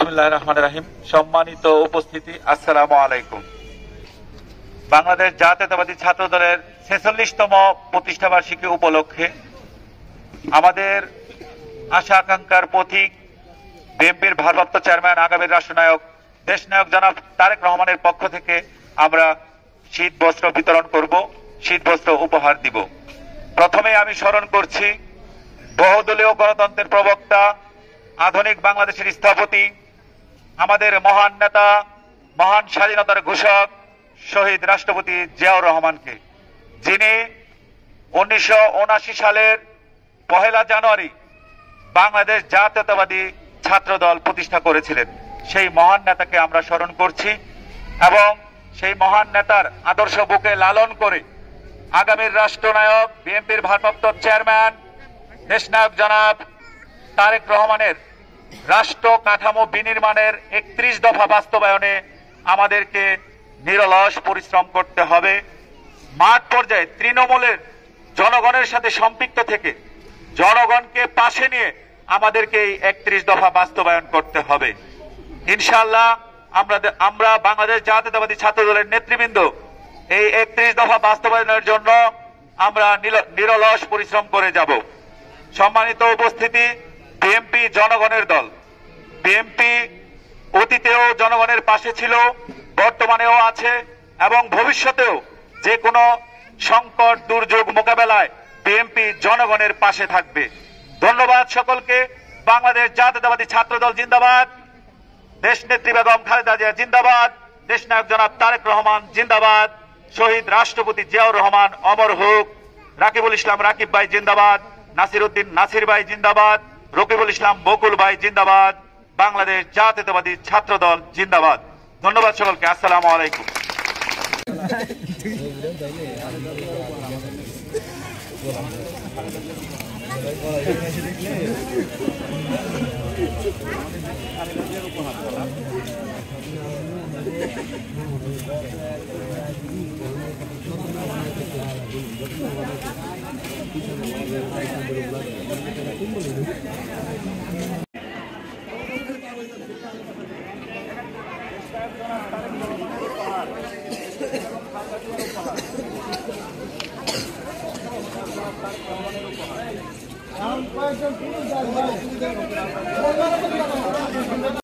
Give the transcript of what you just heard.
বিসমিল্লাহির রহমানির রহিম। সম্মানিত উপস্থিতি, আসসালামু আলাইকুম। বাংলাদেশ জাতীয়তাবাদী ছাত্র দলের ৪৬তম প্রতিষ্ঠা বার্ষিকী উপলক্ষে আমাদের আশা আকাঙ্ক্ষার পথিক বিএনপির ভারপ্রাপ্ত চেয়ারম্যান, আগামীর রাষ্ট্রনায়ক, দেশনায়ক জনাব তারেক রহমানের পক্ষ থেকে আমরা শীত বস্ত্র বিতরণ করব, শীত বস্ত্র উপহার দিব। প্রথমে আমি স্মরণ করছি বহুদলীয় গণতন্ত্রের প্রবক্তা, আধুনিক বাংলাদেশের স্থপতি, আমাদের মহান নেতা, মহান স্বাধীনতার ঘোষক শহীদ রাষ্ট্রপতি জিয়াউর রহমানকে, যিনি 1979 সালের 1 জানুয়ারি বাংলাদেশ জাতীয়তাবাদী ছাত্র দল প্রতিষ্ঠা করেছিলেন। সেই মহান নেতাকে আমরা স্মরণ করছি এবং সেই মহান নেতার আদর্শ বুকে লালন করে আগামীর রাষ্ট্রনায়ক, বিএনপির ভারপ্রাপ্ত চেয়ারম্যান, দেশনায়ক জনাব তারেক রহমানের রাষ্ট্র কাঠামো বিনির্মাণের 31 দফা বাস্তবায়নে আমাদেরকে নিরলস পরিশ্রম করতে হবে। মাঠ পর্যায়ে তৃণমূলের জনগণের সাথে সম্পৃক্ত থেকে জনগণকে পাশে নিয়ে আমাদেরকে এই 31 দফা বাস্তবায়ন করতে হবে। ইনশাআল্লাহ আমরা বাংলাদেশ জাতীয়তাবাদী ছাত্র দলের নেতৃবৃন্দ এই 31 দফা বাস্তবায়নের জন্য আমরা নিরলস পরিশ্রম করে যাব। সম্মানিত উপস্থিতি, বিএনপি জনগণের দল। বিএনপি অতীতেও জনগণের পাশে ছিল, বর্তমানেও আছে এবং ভবিষ্যতেও যে কোনো সংকট দুর্যোগ মোকাবেলায় বিএনপি জনগণের পাশে থাকবে। ধন্যবাদ সকলকে। বাংলাদেশ জাতীয়তাবাদী ছাত্র দল জিন্দাবাদ, দেশনেত্রী বেগম খালেদা জিয়া জিন্দাবাদ, দেশনায়ক জনাব তারেক রহমান জিন্দাবাদ, শহীদ রাষ্ট্রপতি জিয়াউর রহমান অমর হোক, রাকিবুল ইসলাম রাকিব ভাই জিন্দাবাদ, নাসির উদ্দিন নাসির ভাই জিন্দাবাদ, রকিবুল ইসলাম বকুল ভাই জিন্দাবাদ, বাংলাদেশ জাতীয়তাবাদী ছাত্র দল জিন্দাবাদ। ধন্যবাদ সকলকে। আসসালামু আলাইকুম। কয়েকজন পুরুষ